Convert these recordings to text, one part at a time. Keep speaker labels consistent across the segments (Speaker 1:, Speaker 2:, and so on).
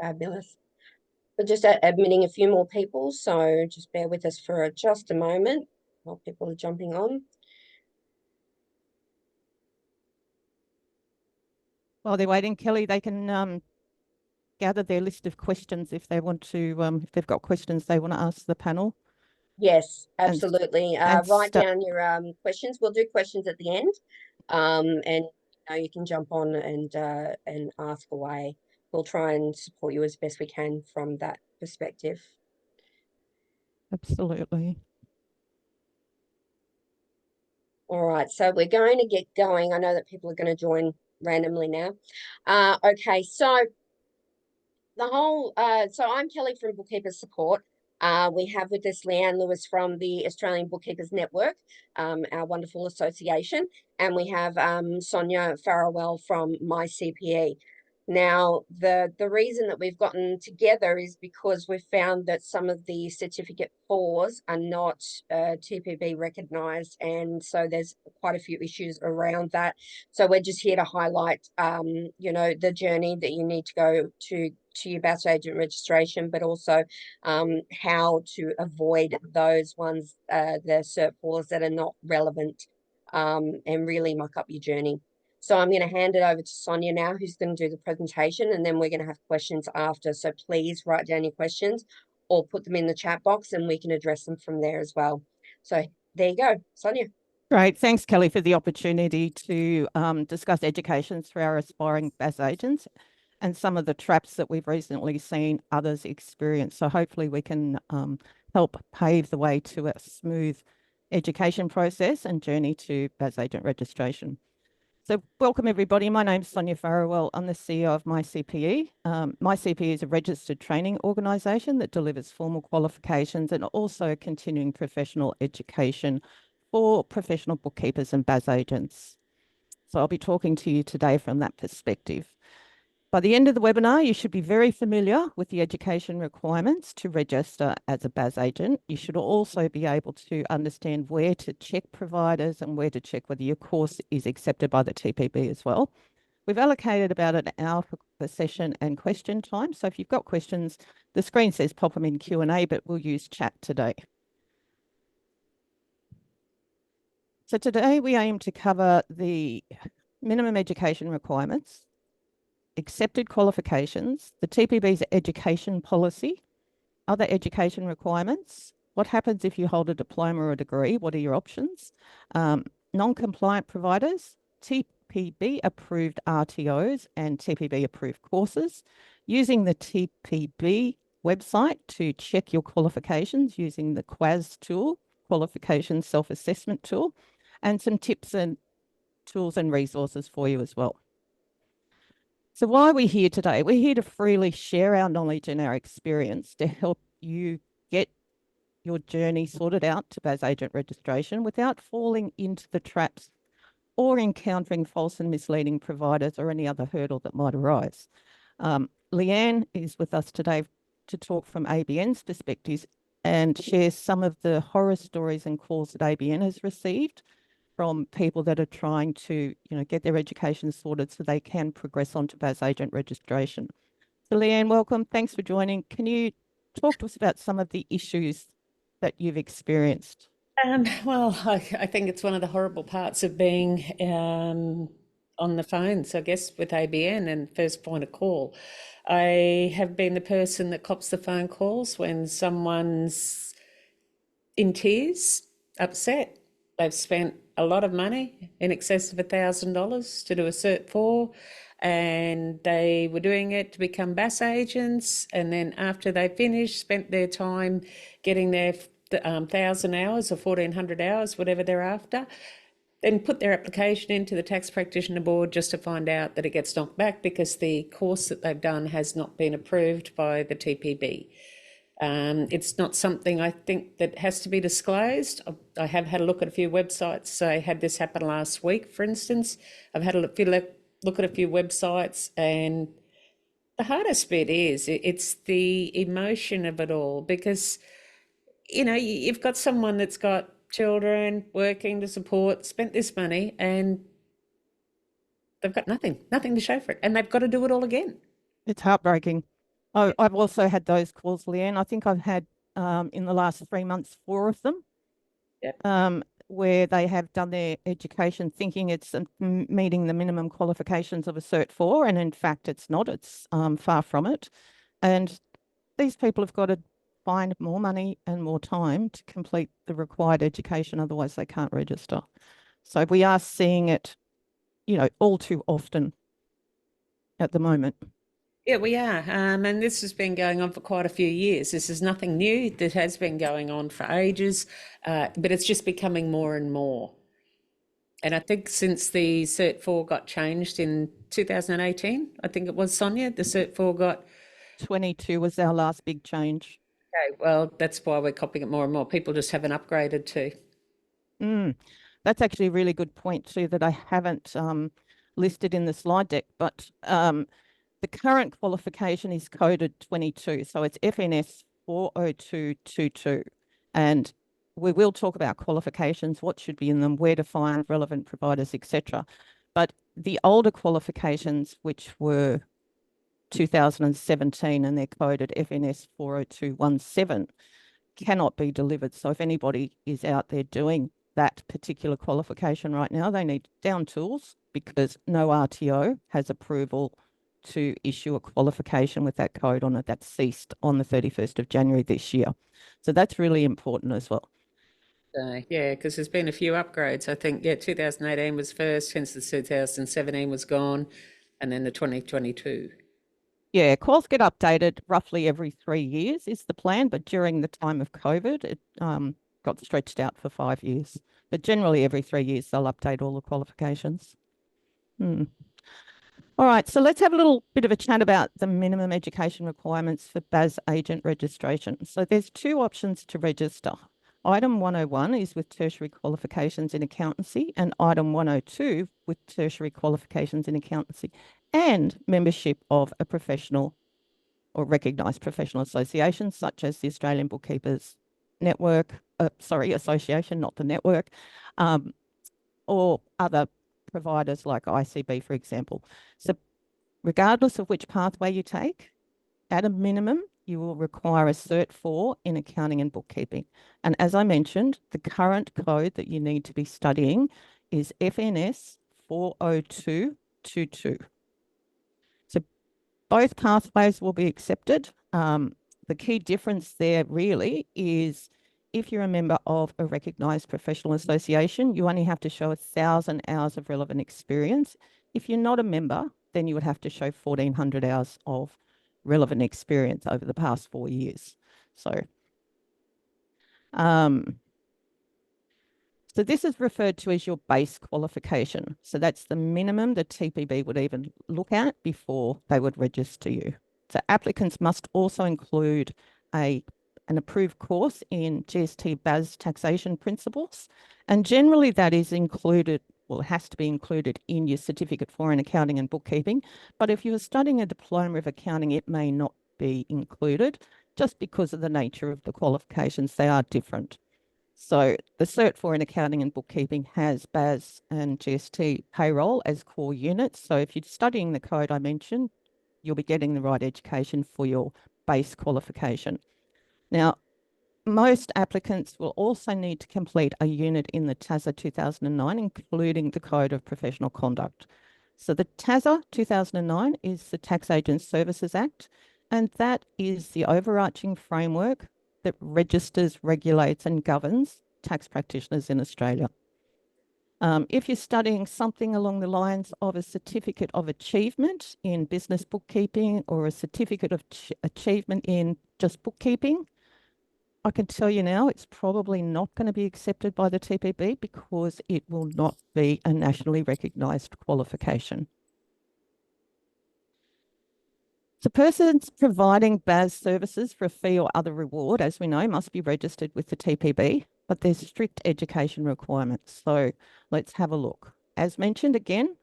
Speaker 1: Fabulous. We're just admitting a few more people, so just bear with us for just a moment while people are jumping on.
Speaker 2: While they're waiting, Kelly, they can gather their list of questions if they want to, if they've got questions they want to ask the panel.
Speaker 1: Yes,
Speaker 2: And,
Speaker 1: absolutely.
Speaker 2: and
Speaker 1: Write down your questions. We'll do questions at the end, and you can jump on and ask away. We'll try and support you as best we can from that perspective.
Speaker 2: Absolutely.
Speaker 1: All right, so we're going to get going. I know that people are going to join randomly now. Okay, so I'm Kelly from Bookkeepers Support. We have with us Leanne Lewis from the Australian Bookkeepers Network, our wonderful association, and we have Sonya Farrell from My CPE. Now, the reason that we've gotten together is because we've found that some of the certificate fours are not TPB recognised, and so there's quite a few issues around that. So we're just here to highlight, the journey that you need to go to your BAS agent registration, but also how to avoid those ones, the cert fours that are not relevant, and really muck up your journey. So I'm going to hand it over to Sonya now, who's going to do the presentation, and then we're going to have questions after. So please write down your questions or put them in the chat box and we can address them from there as well. So there you go, Sonya.
Speaker 2: Great. Thanks, Kelly, for the opportunity to discuss education through our aspiring BAS agents and some of the traps that we've recently seen others experience. So hopefully we can help pave the way to a smooth education process and journey to BAS agent registration. So welcome everybody. My name's Sonya Farrell. I'm the CEO of My CPE. My CPE is a registered training organisation that delivers formal qualifications and also continuing professional education for professional bookkeepers and BAS agents. So I'll be talking to you today from that perspective. By the end of the webinar, you should be very familiar with the education requirements to register as a BAS agent. You should also be able to understand where to check providers and where to check whether your course is accepted by the TPB as well. We've allocated about an hour for the session and question time. So if you've got questions, the screen says pop them in Q&A, but we'll use chat today. So today we aim to cover the minimum education requirements, accepted qualifications, the TPB's education policy, other education requirements, what happens if you hold a diploma or a degree, what are your options, non-compliant providers, TPB approved RTOs and TPB approved courses, using the TPB website to check your qualifications using the QAS tool, qualification self-assessment tool, and some tips and tools and resources for you as well. So why are we here today? We're here to freely share our knowledge and our experience to help you get your journey sorted out to BAS agent registration without falling into the traps or encountering false and misleading providers or any other hurdle that might arise. Leanne is with us today to talk from ABN's perspectives and share some of the horror stories and calls that ABN has received from people that are trying to, get their education sorted so they can progress on to BAS agent registration. So Leanne, welcome. Thanks for joining. Can you talk to us about some of the issues that you've experienced?
Speaker 3: Well, I think it's one of the horrible parts of being on the phone. So I guess with ABN and first point of call, I have been the person that cops the phone calls when someone's in tears, upset. They've spent a lot of money, in excess of $1,000 to do a Cert 4, and they were doing it to become BAS agents, and then after they finished, spent their time getting their 1,000 hours or 1,400 hours, whatever they're after, then put their application into the Tax Practitioner Board just to find out that it gets knocked back because the course that they've done has not been approved by the TPB. It's not something I think that has to be disclosed. I have had a look at a few websites. I had this happen last week, for instance. I've had a look at a few websites, and the hardest bit is it's the emotion of it all, because, you've got someone that's got children, working to support, spent this money, and they've got nothing to show for it, and they've got to do it all again.
Speaker 2: It's heartbreaking. I've also had those calls, Leanne. I think I've had in the last 3 months, 4 of them.
Speaker 3: Yep.
Speaker 2: Where they have done their education thinking it's meeting the minimum qualifications of a Cert 4, and in fact it's not. It's far from it. And these people have got to find more money and more time to complete the required education, otherwise they can't register. So we are seeing it, all too often at the moment.
Speaker 3: Yeah, we are. And this has been going on for quite a few years. This is nothing new. That has been going on for ages, but it's just becoming more and more. And I think since the Cert 4 got changed in 2018, I think it was, Sonya, the Cert 4 got...
Speaker 2: 22 was our last big change.
Speaker 3: Okay, well, that's why we're copying it more and more. People just haven't upgraded to.
Speaker 2: That's actually a really good point too that I haven't listed in the slide deck, but the current qualification is coded 22, so it's FNS 40222, and we will talk about qualifications, what should be in them, where to find relevant providers, etc. But the older qualifications, which were 2017 and they're coded FNS 40217, cannot be delivered. So if anybody is out there doing that particular qualification right now, they need down tools, because no RTO has approval to issue a qualification with that code on it. That ceased on the 31st of January this year. So that's really important as well.
Speaker 3: Yeah, because there's been a few upgrades. I think, 2018 was first, hence the 2017 was gone, and then the 2022.
Speaker 2: Yeah, quals get updated roughly every 3 years is the plan, but during the time of COVID, it got stretched out for 5 years. But generally every 3 years, they'll update all the qualifications. All right, so let's have a little bit of a chat about the minimum education requirements for BAS agent registration. So there's 2 options to register. Item 101 is with tertiary qualifications in accountancy, and item 102 with tertiary qualifications in accountancy and membership of a professional or recognised professional association, such as the Australian Bookkeepers Network, association, not the network, or other providers like ICB, for example. So regardless of which pathway you take, at a minimum, you will require a Cert 4 in accounting and bookkeeping. And as I mentioned, the current code that you need to be studying is FNS 40222. So both pathways will be accepted. The key difference there really is if you're a member of a recognised professional association, you only have to show 1,000 hours of relevant experience. If you're not a member, then you would have to show 1,400 hours of relevant experience over the past 4 years. So this is referred to as your base qualification. So that's the minimum the TPB would even look at before they would register you. So applicants must also include an approved course in GST BAS taxation principles. And generally that is included, well, it has to be included in your certificate for accounting and bookkeeping. But if you're studying a diploma of accounting, it may not be included just because of the nature of the qualifications. They are different. So the Cert 4 in accounting and bookkeeping has BAS and GST payroll as core units. So if you're studying the code I mentioned, you'll be getting the right education for your base qualification. Now, most applicants will also need to complete a unit in the TASA 2009, including the Code of Professional Conduct. So the TASA 2009 is the Tax Agent Services Act, and that is the overarching framework that registers, regulates and governs tax practitioners in Australia. If you're studying something along the lines of a certificate of achievement in business bookkeeping or a certificate of achievement in just bookkeeping, I can tell you now it's probably not going to be accepted by the TPB because it will not be a nationally recognised qualification. So persons providing BAS services for a fee or other reward, as we know, must be registered with the TPB, but there's strict education requirements. So let's have a look. As mentioned again,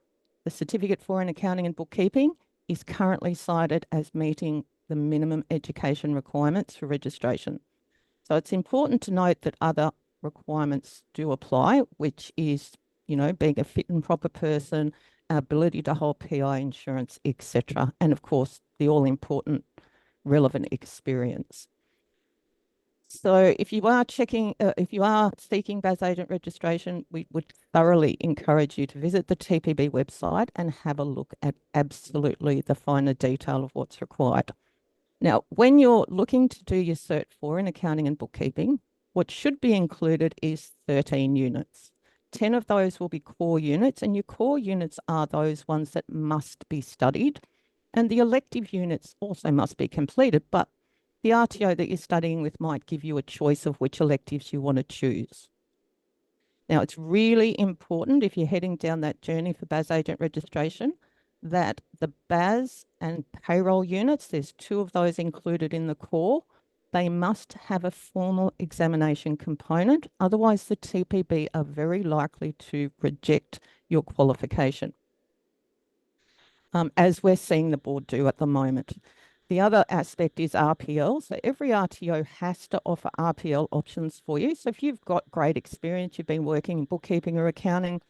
Speaker 2: the Certificate for Accounting and Bookkeeping is currently cited as meeting the minimum education requirements for registration. So it's important to note that other requirements do apply, which is, being a fit and proper person, ability to hold PI insurance, etc. And of course, the all-important relevant experience. So if you are seeking BAS agent registration, we would thoroughly encourage you to visit the TPB website and have a look at absolutely the finer detail of what's required. Now, when you're looking to do your Cert 4 in accounting and bookkeeping, what should be included is 13 units. 10 of those will be core units, and your core units are those ones that must be studied. And the elective units also must be completed, but the RTO that you're studying with might give you a choice of which electives you want to choose. Now, it's really important if you're heading down that journey for BAS agent registration that the BAS and payroll units, there's 2 of those included in the core, they must have a formal examination component. Otherwise, the TPB are very likely to reject your qualification, as we're seeing the board do at the moment. The other aspect is RPL. So every RTO has to offer RPL options for you. So if you've got great experience, you've been working in bookkeeping or accounting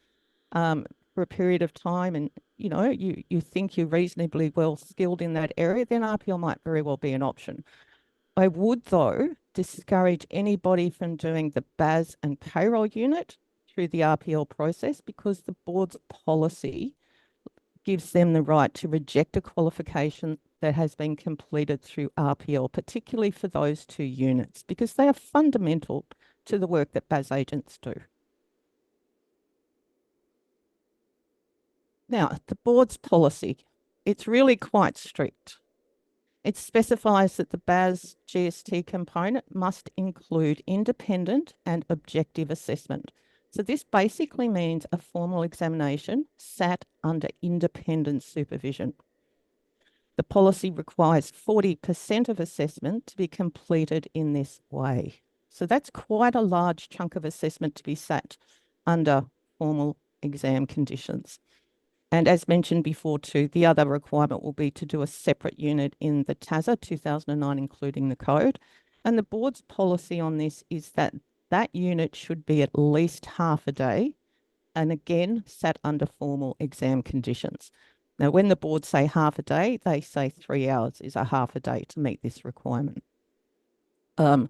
Speaker 2: for a period of time, and you think you're reasonably well skilled in that area, then RPL might very well be an option. I would, though, discourage anybody from doing the BAS and payroll unit through the RPL process, because the board's policy gives them the right to reject a qualification that has been completed through RPL, particularly for those 2 units, because they are fundamental to the work that BAS agents do. Now, the board's policy, it's really quite strict. It specifies that the BAS GST component must include independent and objective assessment. So this basically means a formal examination sat under independent supervision. The policy requires 40% of assessment to be completed in this way. So that's quite a large chunk of assessment to be sat under formal exam conditions. And as mentioned before too, the other requirement will be to do a separate unit in the TASA 2009, including the code. And the board's policy on this is that that unit should be at least half a day, and again, sat under formal exam conditions. Now, when the board say half a day, they say 3 hours is a half a day to meet this requirement. And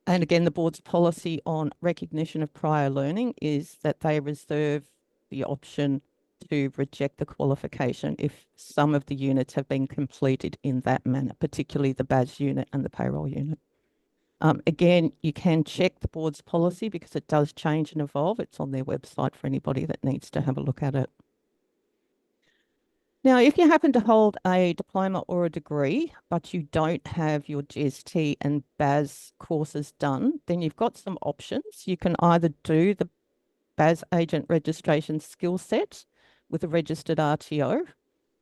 Speaker 2: again, the board's policy on recognition of prior learning is that they reserve the option to reject the qualification if some of the units have been completed in that manner, particularly the BAS unit and the payroll unit. Again, you can check the board's policy because it does change and evolve. It's on their website for anybody that needs to have a look at it. Now, if you happen to hold a diploma or a degree, but you don't have your GST and BAS courses done, then you've got some options. You can either do the BAS agent registration skill set with a registered RTO,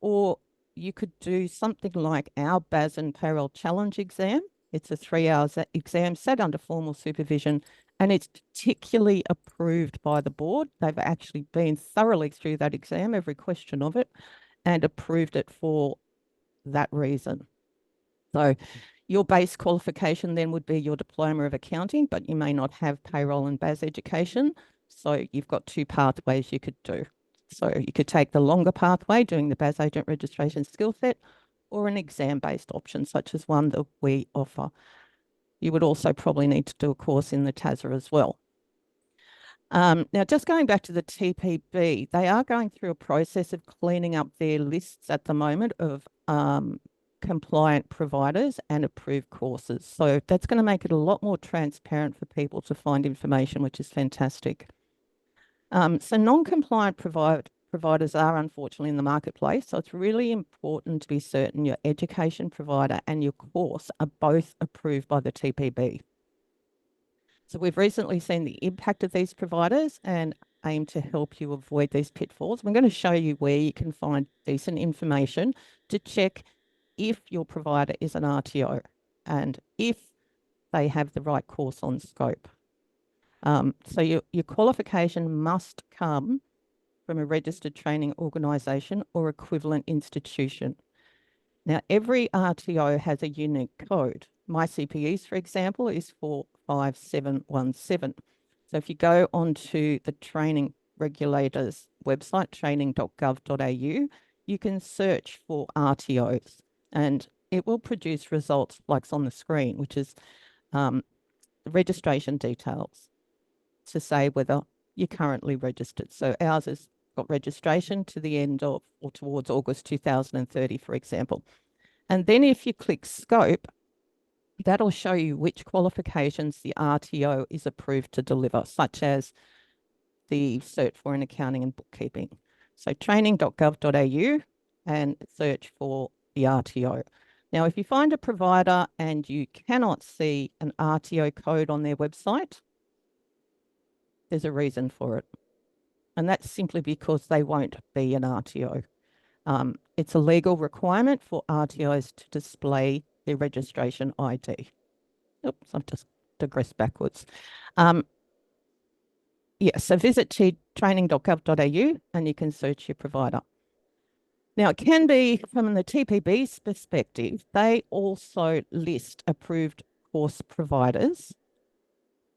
Speaker 2: or you could do something like our BAS and payroll challenge exam. It's a 3-hour exam set under formal supervision, and it's particularly approved by the board. They've actually been thoroughly through that exam, every question of it, and approved it for that reason. So your base qualification then would be your diploma of accounting, but you may not have payroll and BAS education. So you've got 2 pathways you could do. So you could take the longer pathway, doing the BAS agent registration skill set, or an exam-based option, such as one that we offer. You would also probably need to do a course in the TASA as well. Now, just going back to the TPB, they are going through a process of cleaning up their lists at the moment of compliant providers and approved courses. So that's going to make it a lot more transparent for people to find information, which is fantastic. So non-compliant providers are unfortunately in the marketplace. So it's really important to be certain your education provider and your course are both approved by the TPB. So we've recently seen the impact of these providers and aim to help you avoid these pitfalls. I'm going to show you where you can find decent information to check if your provider is an RTO and if they have the right course on scope. So your qualification must come from a registered training organisation or equivalent institution. Now, every RTO has a unique code. My CPE's, for example, is 45717. So if you go onto the training regulator's website, training.gov.au, you can search for RTOs. And it will produce results like on the screen, which is registration details to say whether you're currently registered. So ours has got registration to the end of or towards August 2030, for example. And then if you click scope, that'll show you which qualifications the RTO is approved to deliver, such as the Cert for in Accounting and Bookkeeping. So training.gov.au and search for the RTO. Now, if you find a provider and you cannot see an RTO code on their website, there's a reason for it. And that's simply because they won't be an RTO. It's a legal requirement for RTOs to display their registration ID. Oops, I've just digressed backwards. Yeah, so visit training.gov.au and you can search your provider. Now, it can be from the TPB's perspective, they also list approved course providers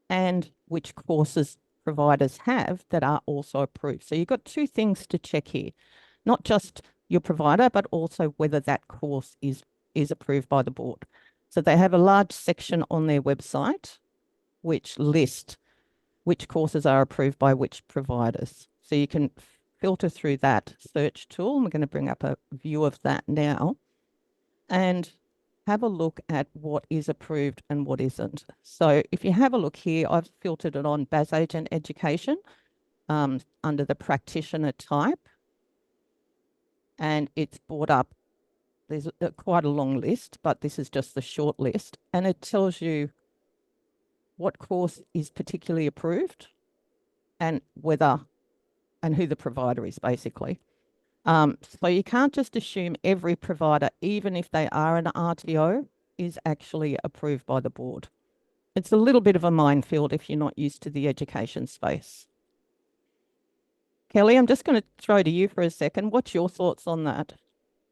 Speaker 2: and which courses providers have that are also approved. So you've got two things to check here, not just your provider, but also whether that course is approved by the board. So they have a large section on their website which list which courses are approved by which providers. So you can filter through that search tool. And we're going to bring up a view of that now and have a look at what is approved and what isn't. So if you have a look here, I've filtered it on BAS Agent Education under the practitioner type. And it's brought up, there's quite a long list, but this is just the short list. And it tells you what course is particularly approved and whether and who the provider is, basically. So you can't just assume every provider, even if they are an RTO, is actually approved by the board. It's a little bit of a minefield if you're not used to the education space. Kelly, I'm just going to throw to you for a second. What's your thoughts on that?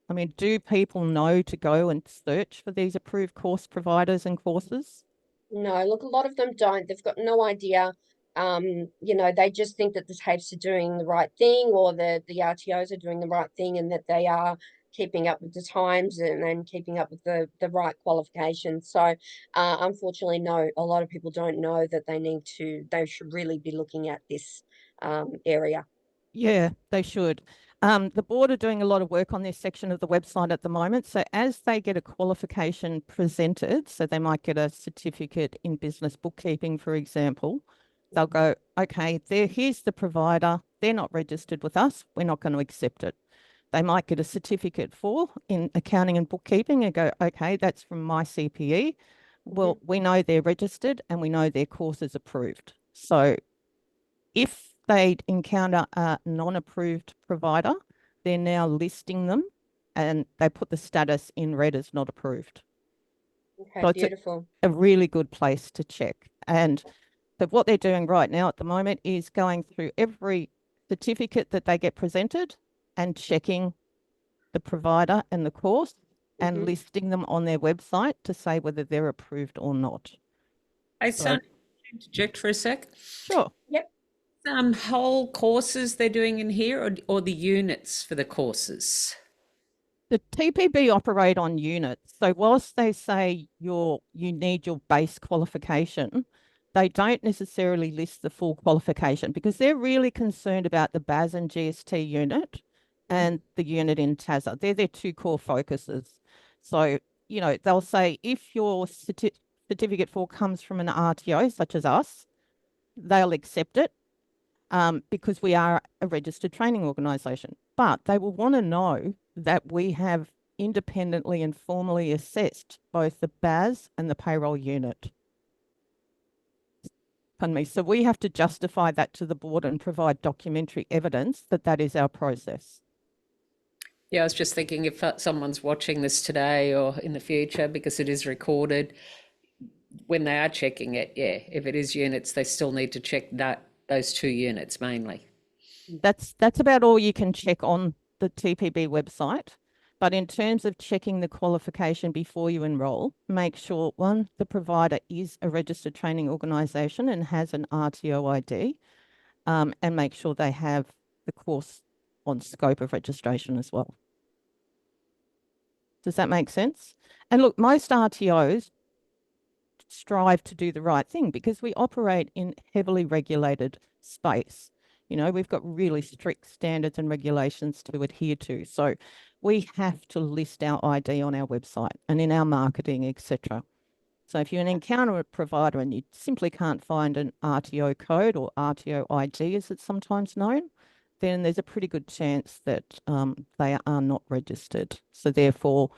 Speaker 2: I mean, do people know to go and search for these approved course providers and courses?
Speaker 1: No, look, a lot of them don't. They've got no idea. You know, they just think that the TAFEs are doing the right thing, or the RTOs are doing the right thing, and that they are keeping up with the times and keeping up with the right qualifications. So unfortunately, no, a lot of people don't know that they should really be looking at this area.
Speaker 2: Yeah, they should. The board are doing a lot of work on this section of the website at the moment. So as they get a qualification presented, so they might get a certificate in business bookkeeping, for example, they'll go, okay, here's the provider. They're not registered with us. We're not going to accept it. They might get a certificate in accounting and bookkeeping and go, okay, that's from My CPE. Well, we know they're registered and we know their course is approved. So if they encounter a non-approved provider, they're now listing them and they put the status in red as not approved.
Speaker 1: Okay,
Speaker 2: so
Speaker 1: beautiful.
Speaker 2: It's a really good place to check. And so what they're doing right now at the moment is going through every certificate that they get presented and checking the provider and the course and listing them on their website to say whether they're approved or not.
Speaker 3: Hey, Sonya, can I interject for a sec?
Speaker 2: Sure.
Speaker 1: Yep.
Speaker 3: Whole courses they're doing in here, or the units for the courses?
Speaker 2: The TPB operate on units. So whilst they say you need your base qualification, they don't necessarily list the full qualification because they're really concerned about the BAS and GST unit and the unit in TASA. They're their two core focuses. So, you know, they'll say if your certificate 4 comes from an RTO, such as us, they'll accept it because we are a registered training organisation. But they will want to know that we have independently and formally assessed both the BAS and the payroll unit. Pardon me. So we have to justify that to the board and provide documentary evidence that that is our process.
Speaker 3: Yeah, I was just thinking if someone's watching this today or in the future, because it is recorded, when they are checking it, yeah, if it is units, they still need to check those 2 units mainly.
Speaker 2: That's about all you can check on the TPB website. But in terms of checking the qualification before you enrol, make sure, one, the provider is a registered training organisation and has an RTO ID, and make sure they have the course on scope of registration as well. Does that make sense? And look, most RTOs strive to do the right thing because we operate in heavily regulated space. You know, we've got really strict standards and regulations to adhere to. So we have to list our ID on our website and in our marketing, etc. So if you encounter a provider and you simply can't find an RTO code or RTO ID, as it's sometimes known, then there's a pretty good chance that they are not registered. So therefore,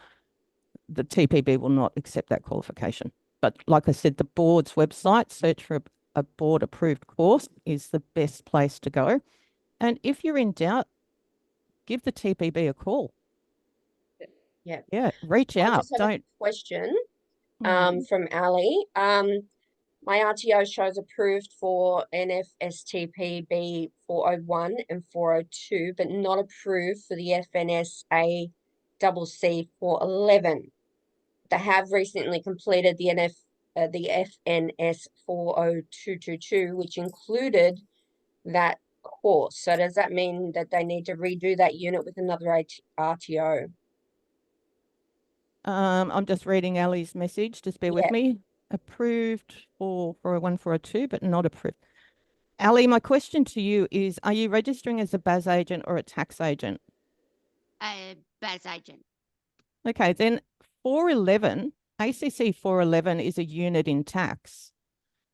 Speaker 2: the TPB will not accept that qualification. But like I said, the board's website, search for a board approved course is the best place to go. And if you're in doubt, give the TPB a call.
Speaker 1: Yeah.
Speaker 2: Yeah, reach
Speaker 1: I
Speaker 2: out.
Speaker 1: just have a question
Speaker 2: Mm.
Speaker 1: from Ali. My RTO shows approved for NFSTPB 401 and 402, but not approved for the FNSA CC 411. They have recently completed the FNS 40222, which included that course. So does that mean that they need to redo that unit with another RTO?
Speaker 2: I'm just reading Ali's message. Just bear with
Speaker 1: Yeah.
Speaker 2: me. Approved for 401, 402, but not approved. Ali, my question to you is, are you registering as a BAS agent or a tax agent?
Speaker 4: A BAS agent.
Speaker 2: Okay, then 411, ACC 411 is a unit in tax.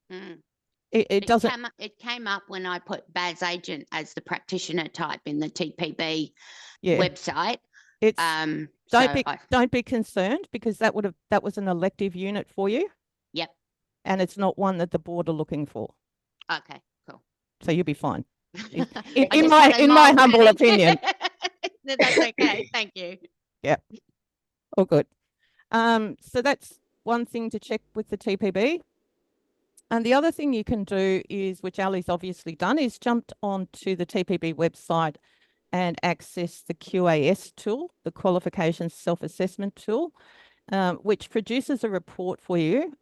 Speaker 4: Mm.
Speaker 2: It doesn't.
Speaker 4: It came up when I put BAS agent as the practitioner type in the TPB
Speaker 2: Yeah,
Speaker 4: website.
Speaker 2: it's
Speaker 4: So
Speaker 2: don't be concerned because that was an elective unit for you.
Speaker 4: Yep.
Speaker 2: And it's not one that the board are looking for.
Speaker 4: Okay, cool.
Speaker 2: So you'll be fine.
Speaker 4: I
Speaker 2: In
Speaker 4: just got a
Speaker 2: my
Speaker 4: mild
Speaker 2: humble
Speaker 4: panic.
Speaker 2: opinion.
Speaker 4: No, that's okay. Thank you.
Speaker 2: Yeah. All good. So that's one thing to check with the TPB. And the other thing you can do is, which Ali's obviously done, is jumped onto the TPB website and access the QAS tool, the Qualifications Self-Assessment tool, which produces a report for you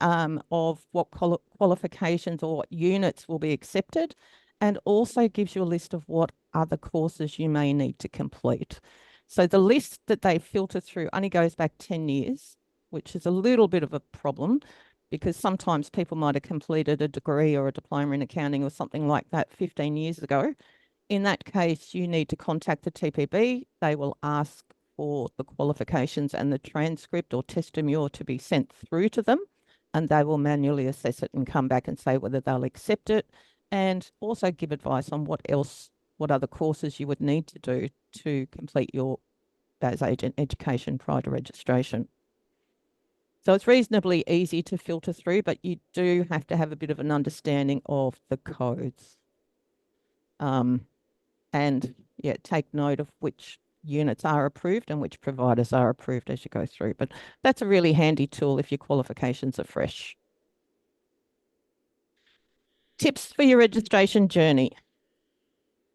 Speaker 2: of what qualifications or what units will be accepted, and also gives you a list of what other courses you may need to complete. So the list that they filter through only goes back 10 years, which is a little bit of a problem because sometimes people might have completed a degree or a diploma in accounting or something like that 15 years ago. In that case, you need to contact the TPB. They will ask for the qualifications and the transcript or testimonial to be sent through to them, and they will manually assess it and come back and say whether they'll accept it, and also give advice on what other courses you would need to do to complete your BAS agent education prior to registration. So it's reasonably easy to filter through, but you do have to have a bit of an understanding of the codes. And yeah, take note of which units are approved and which providers are approved as you go through. But that's a really handy tool if your qualifications are fresh. Tips for your registration journey.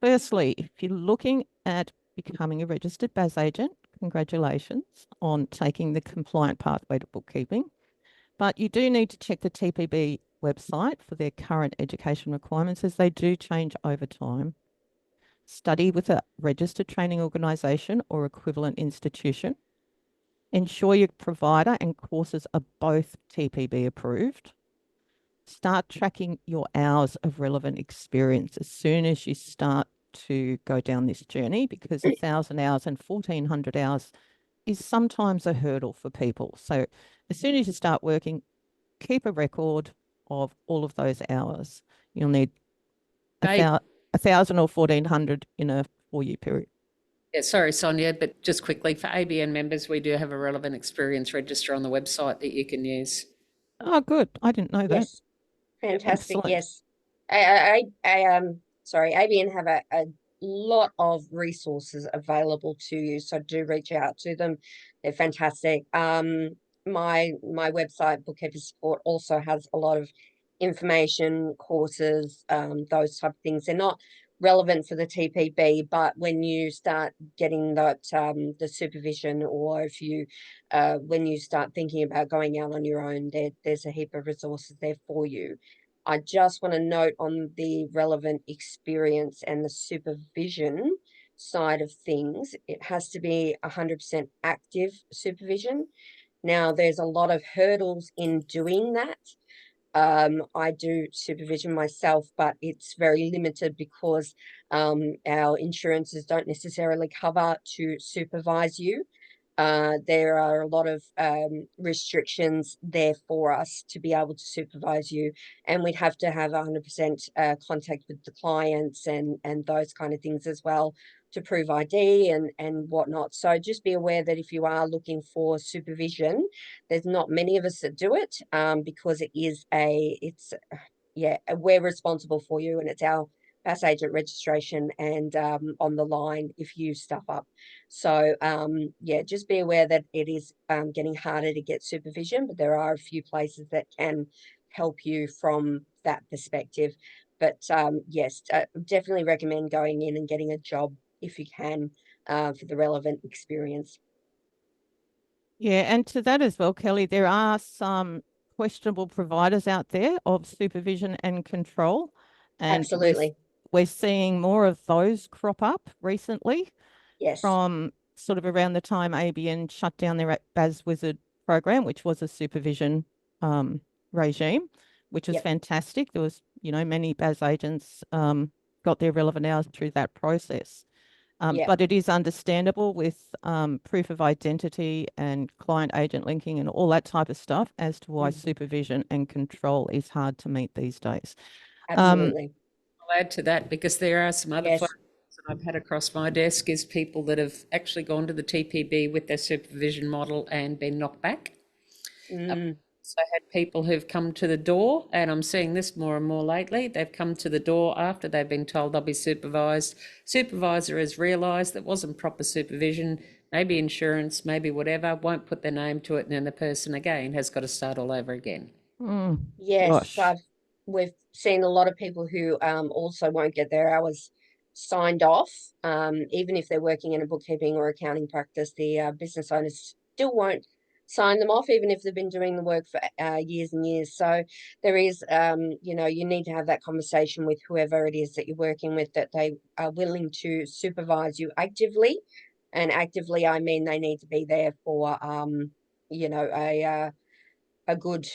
Speaker 2: Firstly, if you're looking at becoming a registered BAS agent, congratulations on taking the compliant pathway to bookkeeping. But you do need to check the TPB website for their current education requirements as they do change over time. Study with a registered training organisation or equivalent institution. Ensure your provider and courses are both TPB approved. Start tracking your hours of relevant experience as soon as you start to go down this journey, because 1,000 hours and 1,400 hours is sometimes a hurdle for people. So as soon as you start working, keep a record of all of those hours. You'll need 1,000 or 1,400 in a 4-year period.
Speaker 3: Yeah, sorry, Sonia, but just quickly, for ABN members, we do have a relevant experience register on the website that you can use.
Speaker 2: Oh, good. I didn't know that.
Speaker 1: Yes. Fantastic.
Speaker 2: Excellent.
Speaker 1: Yes. Sorry, ABN have a lot of resources available to you, so do reach out to them. They're fantastic. My website, Bookkeepers Support, also has a lot of information, courses, those type of things. They're not relevant for the TPB, but when you start getting that the supervision, or if you when you start thinking about going out on your own, there's a heap of resources there for you. I just want to note on the relevant experience and the supervision side of things, it has to be 100% active supervision. Now, there's a lot of hurdles in doing that. I do supervision myself, but it's very limited because our insurances don't necessarily cover to supervise you. There are a lot of restrictions there for us to be able to supervise you, and we'd have to have 100% contact with the clients and those kind of things as well to prove ID and whatnot. So just be aware that if you are looking for supervision, there's not many of us that do it because we're responsible for you, and it's our BAS agent registration and on the line if you stuff up. So just be aware that it is getting harder to get supervision, but there are a few places that can help you from that perspective. But definitely recommend going in and getting a job if you can for the relevant experience.
Speaker 2: Yeah, and to that as well, Kelly, there are some questionable providers out there of supervision and control. And
Speaker 1: Absolutely.
Speaker 2: we're seeing more of those crop up recently.
Speaker 1: Yes.
Speaker 2: From sort of around the time ABN shut down their BAS Wizard program, which was a supervision regime, which was fantastic. There was, many BAS agents got their relevant hours through that process. But it is understandable with proof of identity and client agent linking and all that type of stuff as to why supervision and control is hard to meet these days.
Speaker 1: Absolutely.
Speaker 3: I'll add to that because there are some other that I've had across my desk is people that have actually gone to the TPB with their supervision model and been knocked back. So I had people who've come to the door, and I'm seeing this more and more lately. They've come to the door after they've been told they'll be supervised. Supervisor has realised that wasn't proper supervision, maybe insurance, maybe whatever, won't put their name to it, and then the person again has got to start all over again.
Speaker 1: Yes, we've seen a lot of people who also won't get their hours signed off. Even if they're working in a bookkeeping or accounting practice, the business owners still won't sign them off, even if they've been doing the work for years and years. So there is, you need to have that conversation with whoever it is that you're working with, that they are willing to supervise you actively. And actively, I mean, they need to be there for, a good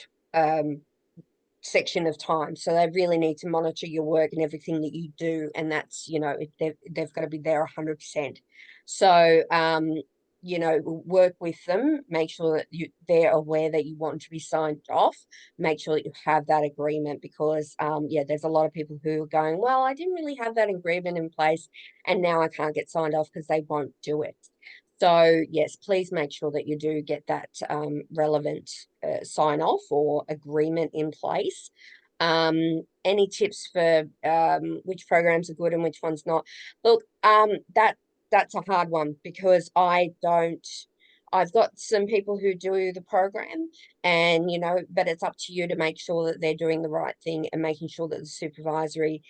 Speaker 1: section of time. So they really need to monitor your work and everything that you do. And that's, they've got to be there 100%. So, work with them, make sure that they're aware that you want to be signed off, make sure that you have that agreement because, there's a lot of people who are going, well, I didn't really have that agreement in place and now I can't get signed off because they won't do it. So yes, please make sure that you do get that relevant sign off or agreement in place. Any tips for which programs are good and which ones not? Look, that's a hard one because I've got some people who do the program and, but it's up to you to make sure that they're doing the right thing and making sure that the supervisory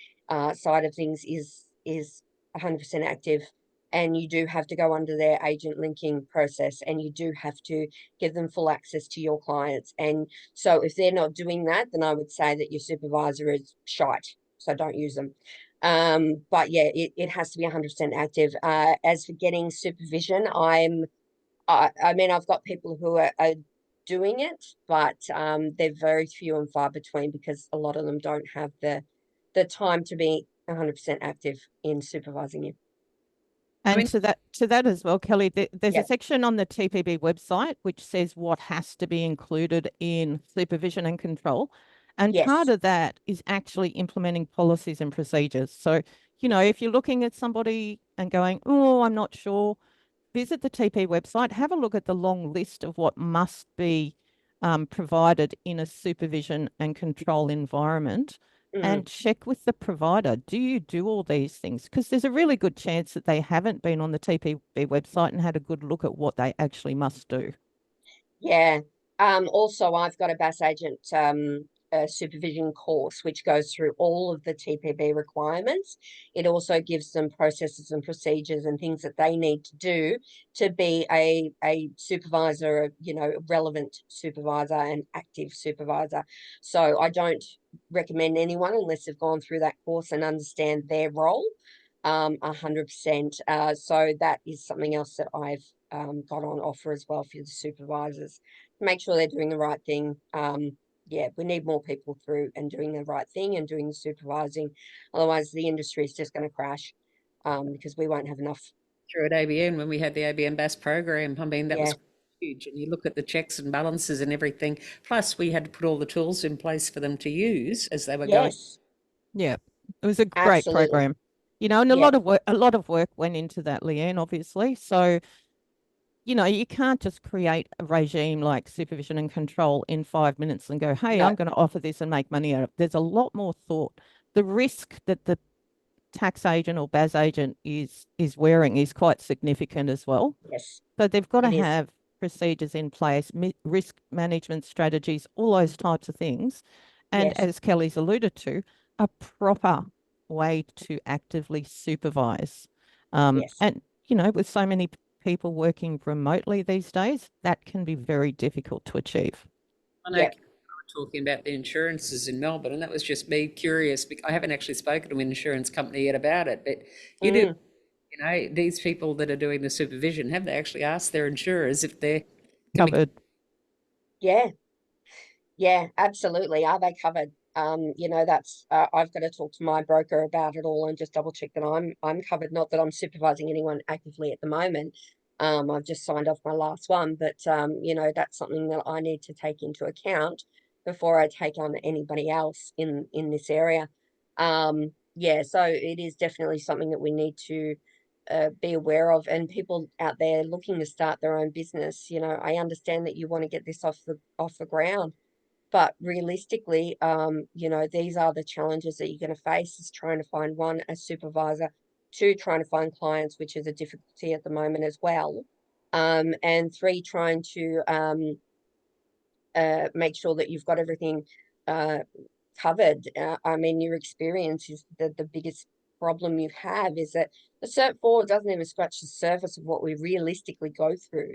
Speaker 1: side of things is 100% active. And you do have to go under their agent linking process and you do have to give them full access to your clients. And so if they're not doing that, then I would say that your supervisor is shite. So don't use them. But yeah, it has to be 100% active. As for getting supervision, I've got people who are doing it, but they're very few and far between because a lot of them don't have the time to be 100% active in supervising you.
Speaker 2: And to that as well, Kelly, there's a section on the TPB website which says what has to be included in supervision and control. And part of that is actually implementing policies and procedures. So, if you're looking at somebody and going, oh, I'm not sure, visit the TP website, have a look at the long list of what must be provided in a supervision and control environment. And check with the provider. Do you do all these things? Because there's a really good chance that they haven't been on the TPB website and had a good look at what they actually must do.
Speaker 1: Yeah. Also, I've got a BAS agent supervision course, which goes through all of the TPB requirements. It also gives them processes and procedures and things that they need to do to be a supervisor, relevant supervisor and active supervisor. So I don't recommend anyone unless they've gone through that course and understand their role. 100%. So that is something else that I've got on offer as well for the supervisors to make sure they're doing the right thing. Yeah, we need more people through and doing the right thing and doing the supervising. Otherwise, the industry is just going to crash because we won't have enough.
Speaker 3: Through at ABN when we had the ABN BAS program. I mean, that
Speaker 1: Yeah.
Speaker 3: was huge. And you look at the checks and balances and everything. Plus, we had to put all the tools in place for them to use as they were going.
Speaker 1: Yes,
Speaker 2: Yeah, it was a great
Speaker 1: absolutely.
Speaker 2: program, you know, and
Speaker 1: Yeah.
Speaker 2: a lot of work went into that, Leanne, obviously. So, you know, you can't just create a regime like supervision and control in 5 minutes and go, hey,
Speaker 1: No.
Speaker 2: I'm going to offer this and make money out of it. There's a lot more thought. The risk that the tax agent or BAS agent is wearing is quite significant as well.
Speaker 1: Yes,
Speaker 2: So they've got to
Speaker 1: it is.
Speaker 2: have procedures in place, risk management strategies, all those types of things. And
Speaker 1: Yes.
Speaker 2: as Kelly's alluded to, a proper way to actively supervise.
Speaker 1: Yes.
Speaker 2: And, you know, with so many people working remotely these days, that can be very difficult to achieve.
Speaker 3: I know
Speaker 1: Yeah.
Speaker 3: we were talking about the insurances in Melbourne, and that was just me curious. I haven't actually spoken to an insurance company yet about it, but you do, you know, these people that are doing the supervision, have they actually asked their insurers if they're
Speaker 2: Covered.
Speaker 1: Yeah. Yeah, absolutely. Are they covered? You know, that's I've got to talk to my broker about it all and just double check that I'm covered. Not that I'm supervising anyone actively at the moment. I've just signed off my last one, but you know, that's something that I need to take into account before I take on anybody else in this area. Yeah, so it is definitely something that we need to be aware of, and people out there looking to start their own business. You know, I understand that you want to get this off the ground. But realistically, you know, these are the challenges that you're going to face is trying to find one, a supervisor, two, trying to find clients, which is a difficulty at the moment as well. And three, trying to make sure that you've got everything covered. I mean, your experience is the biggest problem you have is that the Cert 4 doesn't even scratch the surface of what we realistically go through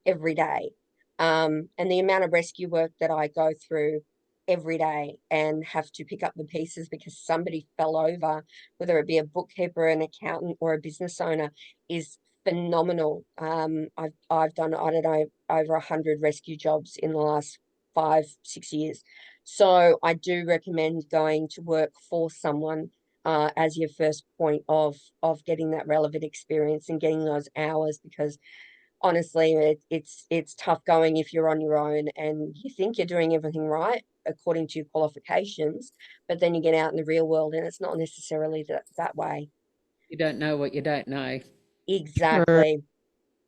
Speaker 1: every day. And the amount of rescue work that I go through every day and have to pick up the pieces because somebody fell over, whether it be a bookkeeper, an accountant, or a business owner, is phenomenal. I've done, I don't know, over 100 rescue jobs in the last 5-6 years. So I do recommend going to work for someone as your first point of getting that relevant experience and getting those hours, because honestly, it's tough going if you're on your own and you think you're doing everything right according to your qualifications, but then you get out in the real world and it's not necessarily that way.
Speaker 3: you don't know what you don't know.
Speaker 1: Exactly.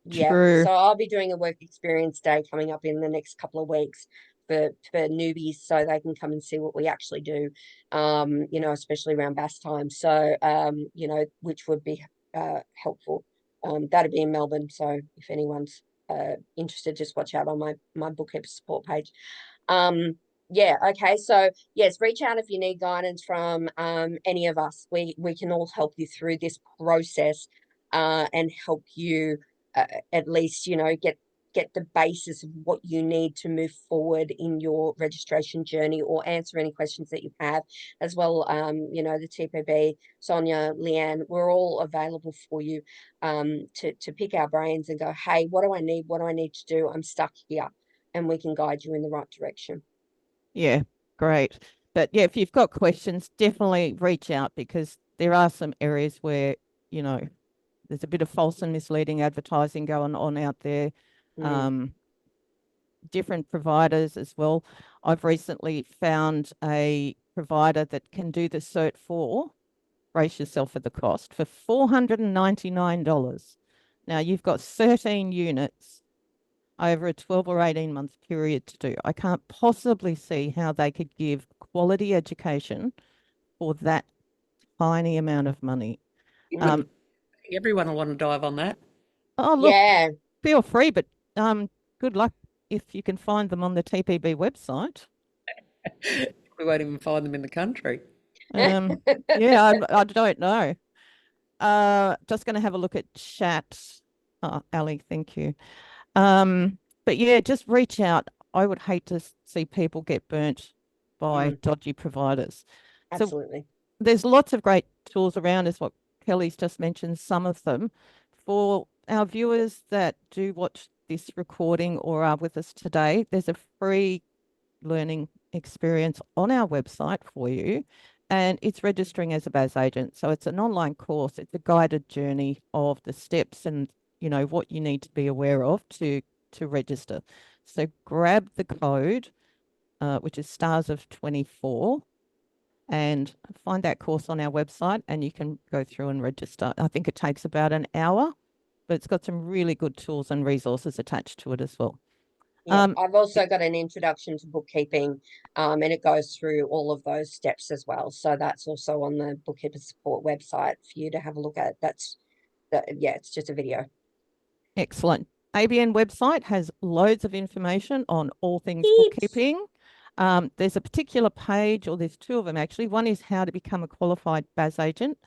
Speaker 1: Yeah.
Speaker 2: True.
Speaker 1: So I'll be doing a work experience day coming up in the next couple of weeks for newbies so they can come and see what we actually do, you know, especially around BAS time. So, you know, which would be helpful. That'd be in Melbourne. So if anyone's interested, just watch out on my Bookkeepers Support page. Yeah, okay. So yes, reach out if you need guidance from any of us. We can all help you through this process and help you at least, you know, get the basis of what you need to move forward in your registration journey, or answer any questions that you have as well. You know, the TPB, Sonya, Leanne, we're all available for you to pick our brains and go, hey, what do I need? What do I need to do? I'm stuck here, and we can guide you in the right direction.
Speaker 2: Yeah, great. But yeah, if you've got questions, definitely reach out, because there are some areas where, you know, there's a bit of false and misleading advertising going on out there. Different providers as well. I've recently found a provider that can do the Cert 4, brace yourself for the cost, for $499. Now you've got 13 units over a 12 or 18 month period to do. I can't possibly see how they could give quality education for that tiny amount of money.
Speaker 3: Everyone will want to dive on that.
Speaker 2: Oh, look,
Speaker 1: Yeah.
Speaker 2: feel free, but good luck if you can find them on the TPB website.
Speaker 3: We won't even find them in the country.
Speaker 2: Yeah, I don't know. Just going to have a look at chat. Oh, Ali, thank you. But yeah, just reach out. I would hate to see people get burnt by dodgy providers.
Speaker 1: Absolutely.
Speaker 2: So there's lots of great tools around, is what Kelly's just mentioned some of them. For our viewers that do watch this recording or are with us today, there's a free learning experience on our website for you, and it's registering as a BAS agent. So it's an online course. It's a guided journey of the steps and, you know, what you need to be aware of to register. So grab the code, which is stars of 24, and find that course on our website, and you can go through and register. I think it takes about an hour, but it's got some really good tools and resources attached to it as well.
Speaker 1: Yeah, I've also got an introduction to bookkeeping, and it goes through all of those steps as well. So that's also on the Bookkeepers Support website for you to have a look at. Yeah, it's just a video.
Speaker 2: Excellent. ABN website has loads of information on all things
Speaker 1: Heaps.
Speaker 2: bookkeeping. There's a particular page, or there's two of them actually. One is how to become a qualified BAS agent.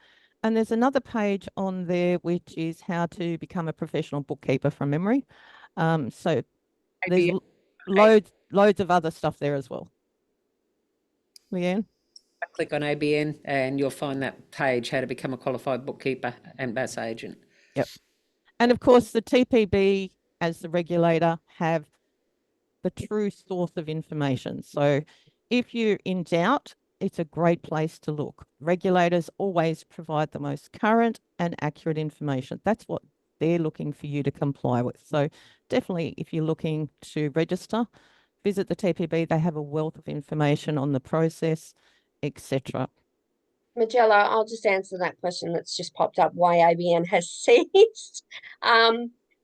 Speaker 2: And there's another page on there, which is how to become a professional bookkeeper from memory. So there's loads of other stuff there as well. Leanne?
Speaker 3: Click on ABN and you'll find that page, how to become a qualified bookkeeper and BAS agent.
Speaker 2: Yep. And of course, the TPB as the regulator have the true source of information. So if you're in doubt, it's a great place to look. Regulators always provide the most current and accurate information. That's what they're looking for you to comply with. So definitely, if you're looking to register, visit the TPB. They have a wealth of information on the process, etc.
Speaker 1: Magella, I'll just answer that question that's just popped up, why ABN has ceased.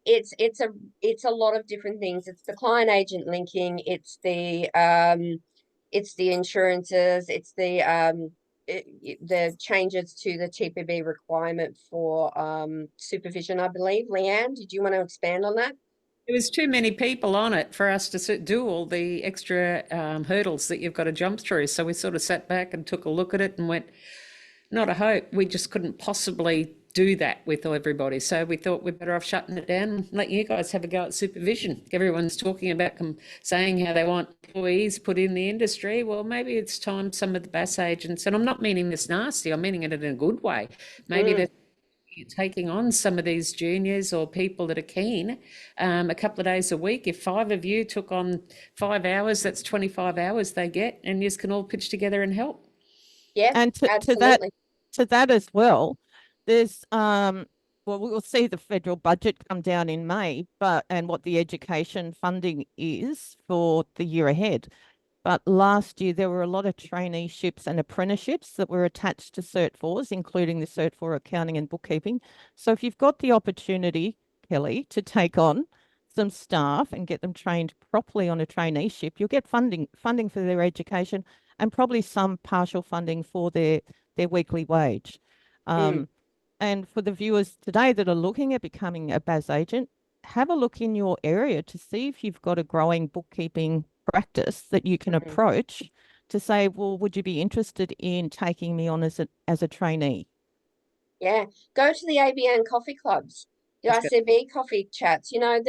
Speaker 1: It's a lot of different things. It's the client agent linking, it's the insurances, it's the changes to the TPB requirement for supervision, I believe. Leanne, did you want to expand on that?
Speaker 3: There was too many people on it for us to do all the extra hurdles that you've got to jump through. So we sort of sat back and took a look at it and went, not a hope. We just couldn't possibly do that with everybody. So we thought we're better off shutting it down and let you guys have a go at supervision. Everyone's talking about saying how they want employees put in the industry. Well, maybe it's time some of the BAS agents, and I'm not meaning this nasty, I'm meaning it in a good way. Maybe they're taking on some of these juniors or people that are keen a couple of days a week. If 5 of you took on 5 hours, that's 25 hours they get, and you can all pitch together and help.
Speaker 1: Yeah,
Speaker 2: and to that as well, there's well, we'll see the federal budget come down in May, and what the education funding is for the year ahead. But last year, there were a lot of traineeships and apprenticeships that were attached to Cert 4s, including the Cert 4 accounting and bookkeeping. So if you've got the opportunity, Kelly, to take on some staff and get them trained properly on a traineeship, you'll get funding for their education and probably some partial funding for their weekly wage. And for the viewers today that are looking at becoming a BAS agent, have a look in your area to see if you've got a growing bookkeeping practice that you can approach to say, well, would you be interested in taking me on as a trainee?
Speaker 1: Yeah, go to the ABN coffee clubs, the ICB coffee chats. You know,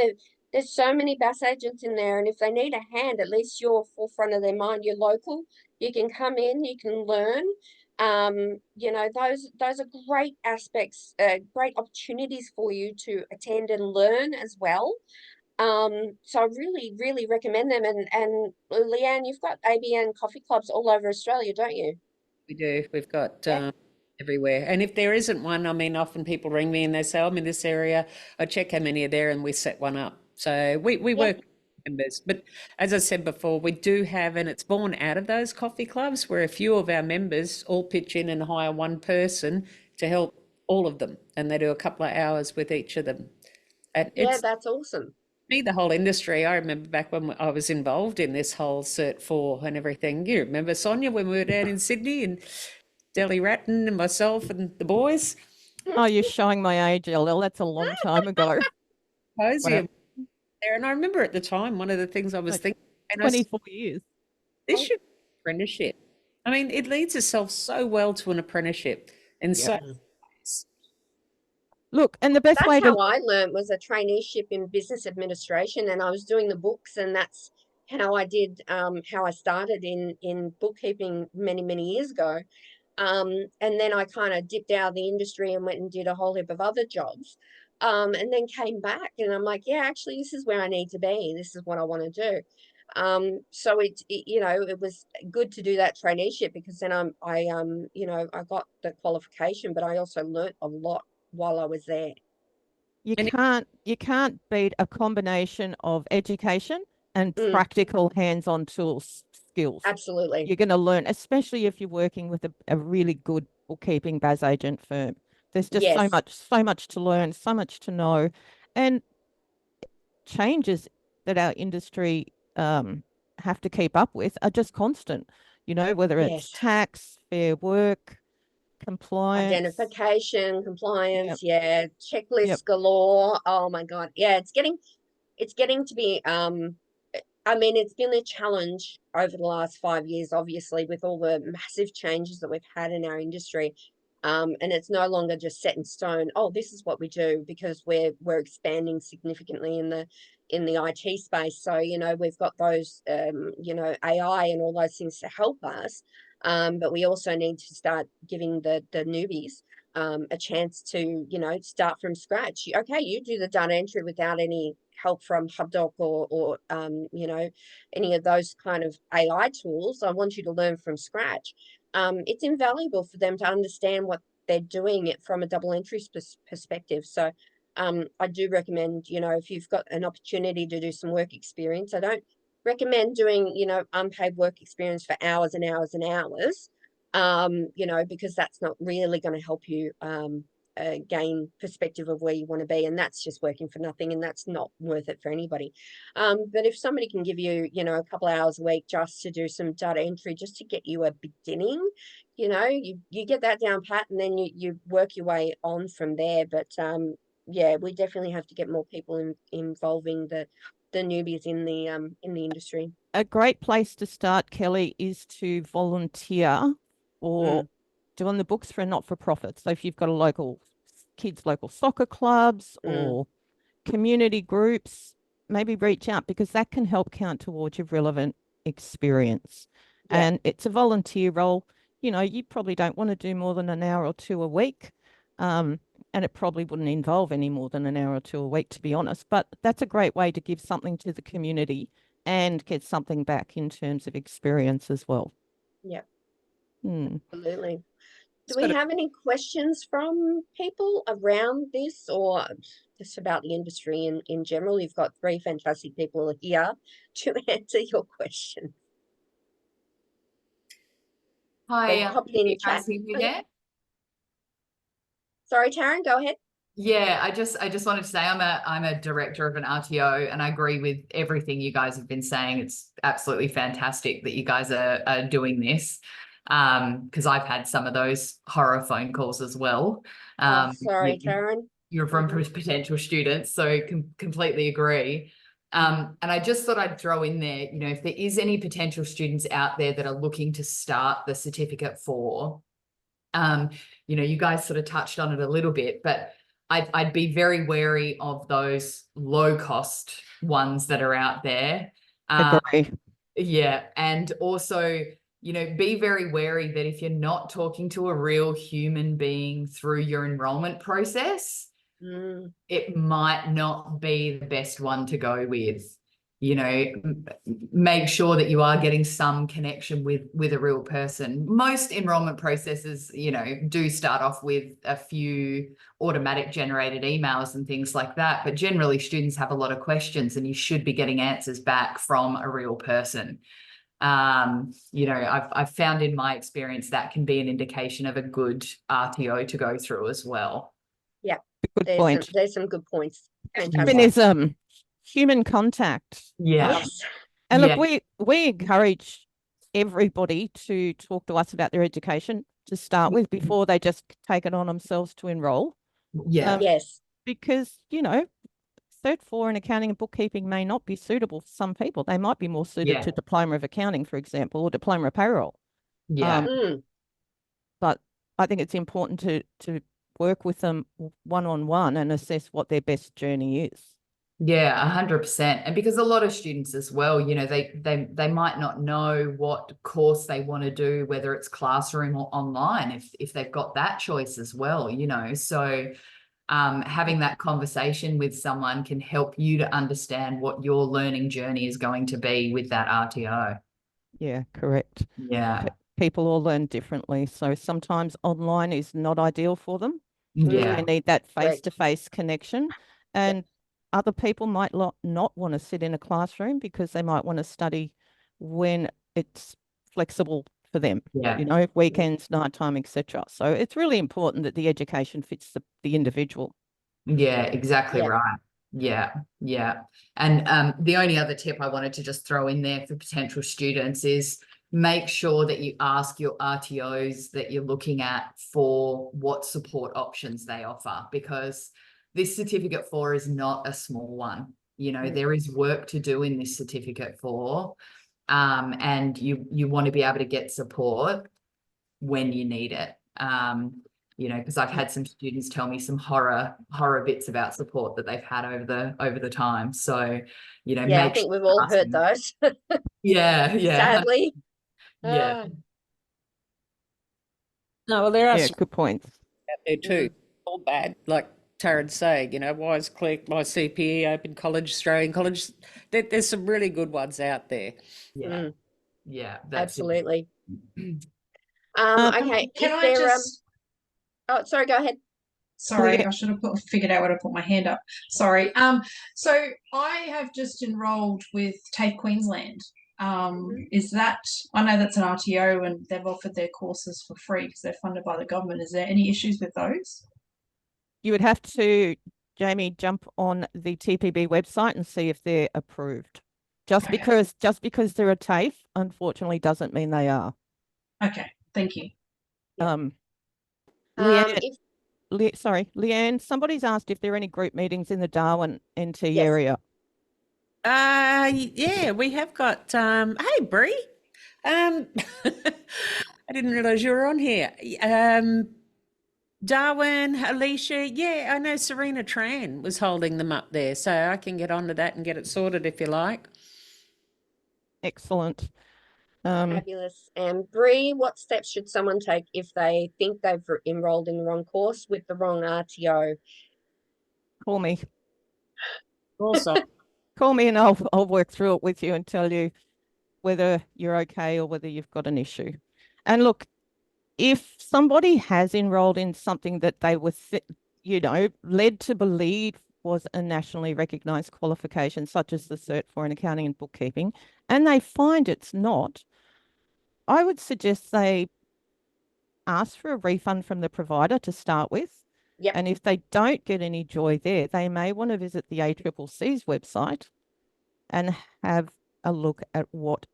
Speaker 1: there's so many BAS agents in there, and if they need a hand, at least you're forefront of their mind. You're local, you can come in, you can learn. You know, those are great aspects, great opportunities for you to attend and learn as well. So I really recommend them. And Leanne, you've got ABN coffee clubs all over Australia, don't you?
Speaker 3: We do. We've got everywhere. And if there isn't one, I mean, often people ring me and they say, I'm in this area. I check how many are there and we set one up. So we work with members. But as I said before, we do have, and it's born out of those coffee clubs where a few of our members all pitch in and hire one person to help all of them. And they do a couple of hours with each of them. And
Speaker 1: that's awesome.
Speaker 3: The whole industry. I remember back when I was involved in this whole Cert 4 and everything. You remember, Sonya, when we were down in Sydney and Delly Ratton and myself and the boys?
Speaker 2: Oh, you're showing my age, LL. That's a long time ago.
Speaker 3: There. And I remember at the time, one of the things I was thinking,
Speaker 2: 24 years.
Speaker 3: This should be an apprenticeship. I mean, it leads itself so well to an apprenticeship. And so
Speaker 2: look, and the best way
Speaker 1: how I learned was a traineeship in business administration, and I was doing the books, and that's how I did how I started in bookkeeping many years ago. And then I kind of dipped out of the industry and went and did a whole heap of other jobs. And then came back and I'm like, yeah, actually, this is where I need to be. This is what I want to do. So you know, it was good to do that traineeship because then you know, I got the qualification, but I also learnt a lot while I was there.
Speaker 2: You
Speaker 3: And
Speaker 2: can't beat a combination of education and
Speaker 1: Mm.
Speaker 2: practical hands-on tools skills.
Speaker 1: Absolutely.
Speaker 2: You're going to learn, especially if you're working with a really good bookkeeping BAS agent firm. There's just
Speaker 1: Yes.
Speaker 2: so much to learn, so much to know, and changes that our industry have to keep up with are just constant. You know, whether it's
Speaker 1: Yes.
Speaker 2: tax, fair work, compliance.
Speaker 1: Identification, compliance,
Speaker 2: Yep.
Speaker 1: checklists
Speaker 2: Yep.
Speaker 1: galore. Oh my God. Yeah, it's getting to be I mean, it's been a challenge over the last 5 years, obviously, with all the massive changes that we've had in our industry. And it's no longer just set in stone. Oh, this is what we do, because we're expanding significantly in the IT space. So, you know, we've got those you know, AI and all those things to help us. But we also need to start giving the newbies a chance to, you know, start from scratch. Okay, you do the data entry without any help from HubDoc or you know, any of those kind of AI tools. I want you to learn from scratch. It's invaluable for them to understand what they're doing it from a double entry perspective. So I do recommend, you know, if you've got an opportunity to do some work experience, I don't recommend doing, you know, unpaid work experience for hours and hours and hours, you know, because that's not really going to help you gain perspective of where you want to be, and that's just working for nothing, and that's not worth it for anybody. But if somebody can give you, you know, a couple of hours a week just to do some data entry, just to get you a beginning, you know, you get that down pat, and then you work your way on from there. But yeah, we definitely have to get more people involving the newbies in the industry.
Speaker 2: A great place to start, Kelly, is to volunteer or doing the books for a not-for-profit. So if you've got a local soccer clubs or community groups, maybe reach out, because that can help count towards your relevant experience.
Speaker 1: Yeah.
Speaker 2: And it's a volunteer role. You know, you probably don't want to do more than an hour or two a week. And it probably wouldn't involve any more than an hour or two a week, to be honest. But that's a great way to give something to the community and get something back in terms of experience as well.
Speaker 1: Yeah.
Speaker 2: Hmm.
Speaker 1: Absolutely. Do we have any questions from people around this, or just about the industry in general? You've got three fantastic people here to answer your question.
Speaker 5: Hi,
Speaker 1: So pop it in the
Speaker 5: you guys
Speaker 1: chat.
Speaker 5: hear me there?
Speaker 1: Sorry, Taryn, go ahead.
Speaker 5: Yeah, I just wanted to say I'm a director of an RTO, and I agree with everything you guys have been saying. It's absolutely fantastic that you guys are doing this, because I've had some of those horror phone calls as well.
Speaker 1: Sorry, Taryn.
Speaker 5: You're from potential students, so completely agree. And I just thought I'd throw in there, you know, if there is any potential students out there that are looking to start the certificate for, you know, you guys sort of touched on it a little bit, but I'd be very wary of those low cost ones that are out there.
Speaker 2: Agree.
Speaker 5: Yeah. And also, you know, be very wary that if you're not talking to a real human being through your enrollment process, it might not be the best one to go with. You know, make sure that you are getting some connection with a real person. Most enrollment processes, you know, do start off with a few automatic generated emails and things like that, but generally students have a lot of questions and you should be getting answers back from a real person. You know, I've found in my experience that can be an indication of a good RTO to go through as well.
Speaker 1: Yeah,
Speaker 2: Good point.
Speaker 1: There's some good points. Fantastic.
Speaker 2: Humanism, human contact.
Speaker 5: Yeah.
Speaker 1: Yes.
Speaker 2: And look, we encourage everybody to talk to us about their education to start with before they just take it on themselves to enroll.
Speaker 5: Yeah.
Speaker 1: Yes.
Speaker 2: Because, you know, Cert 4 in accounting and bookkeeping may not be suitable for some people. They might be more suited to Diploma of Accounting, for example, or Diploma of Payroll.
Speaker 5: Yeah.
Speaker 2: But I think it's important to work with them one-on-one and assess what their best journey is.
Speaker 5: Yeah, 100%. And because a lot of students as well, you know, they might not know what course they want to do, whether it's classroom or online, if they've got that choice as well, you know. So having that conversation with someone can help you to understand what your learning journey is going to be with that RTO.
Speaker 2: Yeah, correct.
Speaker 5: Yeah.
Speaker 2: People all learn differently. So sometimes online is not ideal for them.
Speaker 5: Yeah.
Speaker 2: They need that
Speaker 1: Correct.
Speaker 2: face-to-face connection. And other people might not want to sit in a classroom because they might want to study when it's flexible for them,
Speaker 5: Yeah.
Speaker 2: you know, weekends, nighttime, etc. So it's really important that the education fits the individual.
Speaker 5: Yeah, exactly
Speaker 1: Yeah.
Speaker 5: right. Yeah, yeah. And the only other tip I wanted to just throw in there for potential students is make sure that you ask your RTOs that you're looking at for what support options they offer, because this certificate 4 is not a small one. You know, there is work to do in this certificate 4, and you want to be able to get support when you need it. You know, because I've had some students tell me some horror bits about support that they've had over the time. So, you know,
Speaker 1: Yeah, I
Speaker 5: make
Speaker 1: think
Speaker 5: sure
Speaker 1: we've all
Speaker 5: ask
Speaker 1: heard
Speaker 5: them.
Speaker 1: those.
Speaker 5: Yeah,
Speaker 1: Sadly.
Speaker 5: yeah,
Speaker 3: No, well, there are
Speaker 2: Yeah,
Speaker 3: some
Speaker 2: good points.
Speaker 3: out there too. All bad, like Taran's saying, you know, Wise Click, My CPE, Open College, Australian College. There's some really good ones out there.
Speaker 5: yeah, yeah. That's it.
Speaker 1: Absolutely.
Speaker 2: Um,
Speaker 1: Okay.
Speaker 6: Can
Speaker 1: If
Speaker 6: I
Speaker 1: there
Speaker 6: just,
Speaker 1: oh, sorry, go ahead.
Speaker 6: sorry, I should have figured out where to put my hand up. Sorry. So I have just enrolled with TAFE Queensland. Is that, I know that's an RTO and they've offered their courses for free because they're funded by the government. Is there any issues with those?
Speaker 2: You would have to, Jamie, jump on the TPB website and see if they're approved. Just
Speaker 6: Okay.
Speaker 2: because they're a TAFE, unfortunately, doesn't mean they are.
Speaker 6: Okay, thank you.
Speaker 2: Leanne, Leanne, somebody's asked if there are any group meetings in the Darwin NT
Speaker 1: Yes.
Speaker 2: area.
Speaker 3: Yeah, we have got hey Bree. I didn't realise you were on here. Darwin, Alicia, yeah, I know Serena Tran was holding them up there, so I can get onto that and get it sorted if you like.
Speaker 2: Excellent.
Speaker 1: Fabulous. And Bree, what steps should someone take if they think they've enrolled in the wrong course with the wrong RTO?
Speaker 2: Call me.
Speaker 3: Also,
Speaker 2: Call me and I'll work through it with you and tell you whether you're okay or whether you've got an issue. And look, if somebody has enrolled in something that they were, led to believe was a nationally recognised qualification, such as the Cert 4 in Accounting and Bookkeeping, and they find it's not, I would suggest they ask for a refund from the provider to start with.
Speaker 1: Yep.
Speaker 2: And if they don't get any joy there, they may want to visit the ACCC's website and have a look at what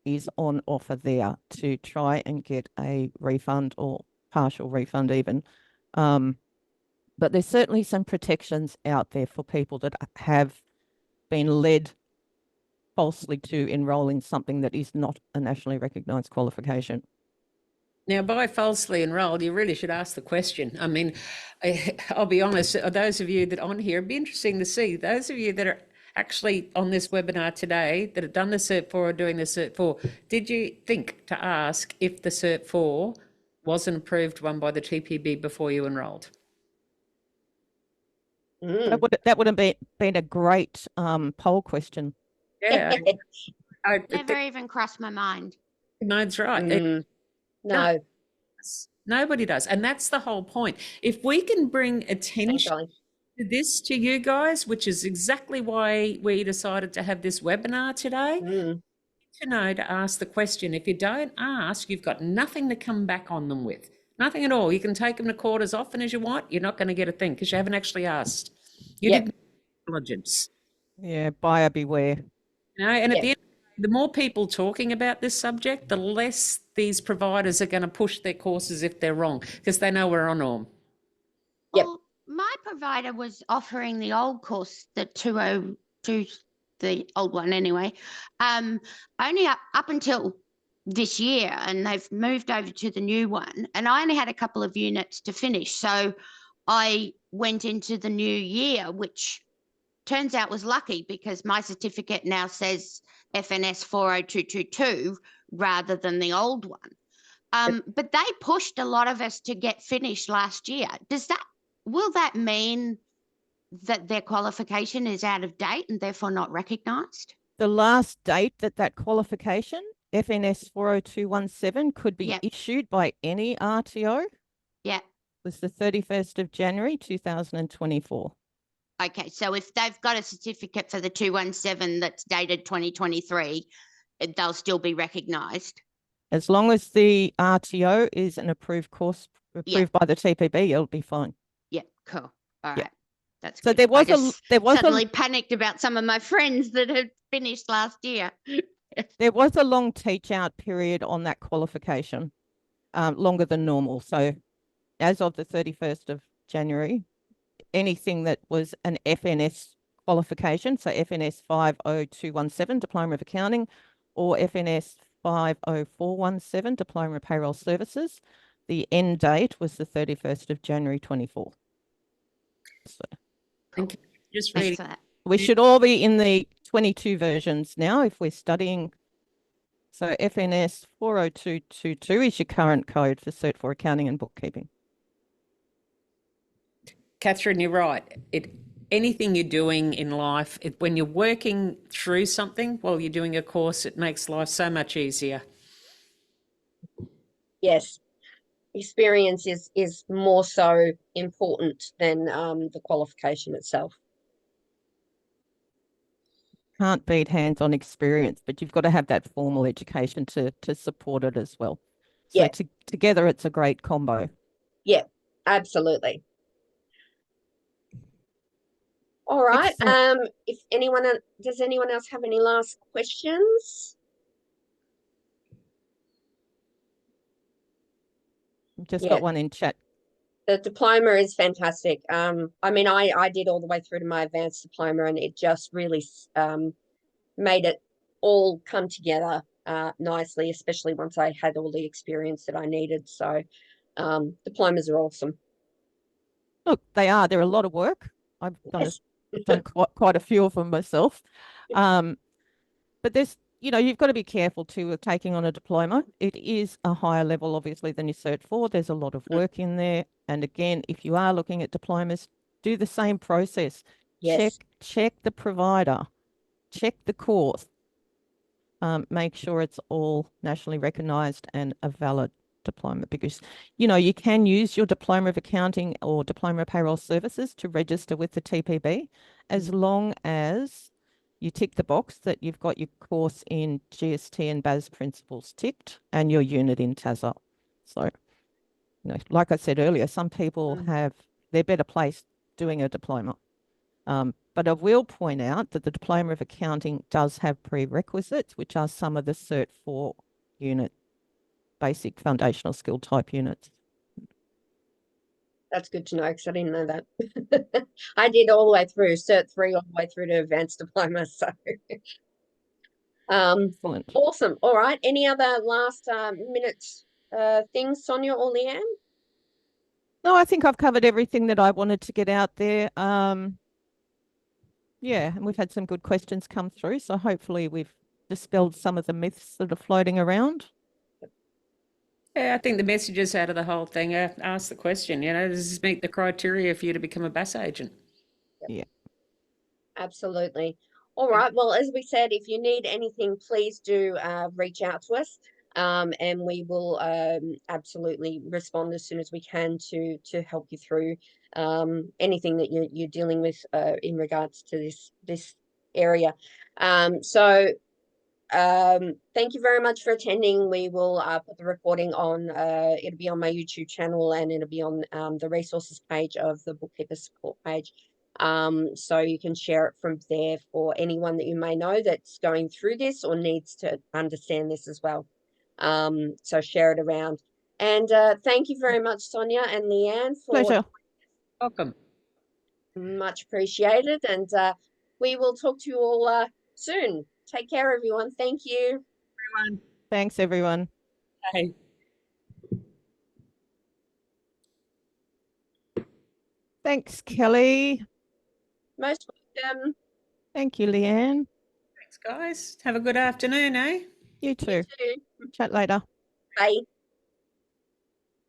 Speaker 2: is on offer there to try and get a refund or partial refund even. But there's certainly some protections out there for people that have been led falsely to enroll in something that is not a nationally recognised qualification.
Speaker 3: now, by falsely enrolled, you really should ask the question. I mean, I'll be honest, those of you that are on here, it'd be interesting to see, those of you that are actually on this webinar today that have done the Cert 4 or doing the Cert 4, did you think to ask if the Cert 4 was an approved one by the TPB before you enrolled?
Speaker 2: That would have been a great poll question.
Speaker 3: Yeah.
Speaker 4: Never even crossed my mind.
Speaker 3: That's right.
Speaker 1: No.
Speaker 3: Nobody does. And that's the whole point. If we can bring attention to this to you guys, which is exactly why we decided to have this webinar today, to know to ask the question. If you don't ask, you've got nothing to come back on them with. Nothing at all. You can take them to court as often as you want. You're not going to get a thing because you haven't actually asked. You didn't have diligence.
Speaker 2: Yeah, buyer beware.
Speaker 3: You know, and at the end, the more people talking about this subject, the less these providers are going to push their courses if they're wrong, because they know we're on them.
Speaker 1: Yep.
Speaker 4: Well, my provider was offering the old course, the 202, the old one anyway, only up until this year, and they've moved over to the new one. And I only had a couple of units to finish. So I went into the new year, which turns out was lucky because my certificate now says FNS 40222 rather than the old one. But they pushed a lot of us to get finished last year. Will that mean that their qualification is out of date and therefore not recognised?
Speaker 2: The last date that qualification, FNS 40217, could be issued by any RTO was the 31st of January 2024.
Speaker 4: Okay, so if they've got a certificate for the 217 that's dated 2023, they'll still be recognised.
Speaker 2: As long as the RTO is an approved course approved by the TPB, it'll be fine.
Speaker 4: Yeah, cool. All right. That's
Speaker 2: so
Speaker 4: good.
Speaker 2: there was
Speaker 4: suddenly panicked about some of my friends that had finished last year.
Speaker 2: There was a long teach out period on that qualification, longer than normal. So as of the 31st of January, anything that was an FNS qualification, so FNS 50217, Diploma of Accounting, or FNS 50417, Diploma of Payroll Services, the end date was the 31st of January 24. So,
Speaker 3: and just reading.
Speaker 2: we should all be in the 22 versions now if we're studying. So FNS 40222 is your current code for Cert 4 Accounting and Bookkeeping.
Speaker 3: Catherine, you're right. Anything you're doing in life, when you're working through something while you're doing a course, it makes life so much easier.
Speaker 1: Yes. Experience is more so important than the qualification itself.
Speaker 2: Can't beat hands-on experience, but you've got to have that formal education to support it as well. So together it's a great combo.
Speaker 1: Yeah, absolutely. All right.
Speaker 2: Excellent.
Speaker 1: If anyone does anyone else have any last questions?
Speaker 2: Just got one in chat.
Speaker 1: The diploma is fantastic. I mean, I did all the way through to my advanced diploma, and it just really made it all come together nicely, especially once I had all the experience that I needed. So diplomas are awesome.
Speaker 2: Look, they're a lot of work. I've done quite a few of them myself. But there's, you've got to be careful too with taking on a diploma. It is a higher level, obviously, than your Cert 4. There's a lot of work in there. And again, if you are looking at diplomas, do the same process.
Speaker 1: Yes.
Speaker 2: Check the provider, check the course. Make sure it's all nationally recognised and a valid diploma, because you can use your Diploma of Accounting or Diploma of Payroll Services to register with the TPB, as long as you tick the box that you've got your course in GST and BAS principles ticked and your unit in TASA. So, like I said earlier, some people they're better placed doing a diploma. But I will point out that the Diploma of Accounting does have prerequisites, which are some of the Cert 4 unit, basic foundational skill type units.
Speaker 1: That's good to know, because I didn't know that. I did all the way through Cert 3 all the way through to advanced diploma. So
Speaker 2: Excellent.
Speaker 1: Awesome. All right. Any other last minute things, Sonya or Leanne?
Speaker 2: No, I think I've covered everything that I wanted to get out there. Yeah, and we've had some good questions come through, so hopefully we've dispelled some of the myths that are floating around.
Speaker 3: Yeah, I think the messages out of the whole thing are ask the question, does this meet the criteria for you to become a BAS agent?
Speaker 2: Yeah.
Speaker 1: Absolutely. All right. Well, as we said, if you need anything, please do reach out to us, and we will absolutely respond as soon as we can to help you through anything that you're dealing with in regards to this area. Thank you very much for attending. We will put the recording on, it'll be on my YouTube channel, and it'll be on the resources page of the Bookkeepers Support page. So you can share it from there for anyone that you may know that's going through this or needs to understand this as well. So share it around. And thank you very much, Sonya and Leanne, for
Speaker 2: Pleasure.
Speaker 3: Welcome.
Speaker 1: much appreciated. And we will talk to you all soon. Take care, everyone. Thank you.
Speaker 3: Everyone.
Speaker 2: Thanks, everyone.
Speaker 3: Bye.
Speaker 2: Thanks, Kelly.
Speaker 1: Most welcome. welcome.
Speaker 2: Thank you, Leanne.
Speaker 3: Thanks, guys. Have a good afternoon, eh?
Speaker 2: You
Speaker 1: You
Speaker 2: too.
Speaker 1: too.
Speaker 2: Chat later.
Speaker 1: Bye.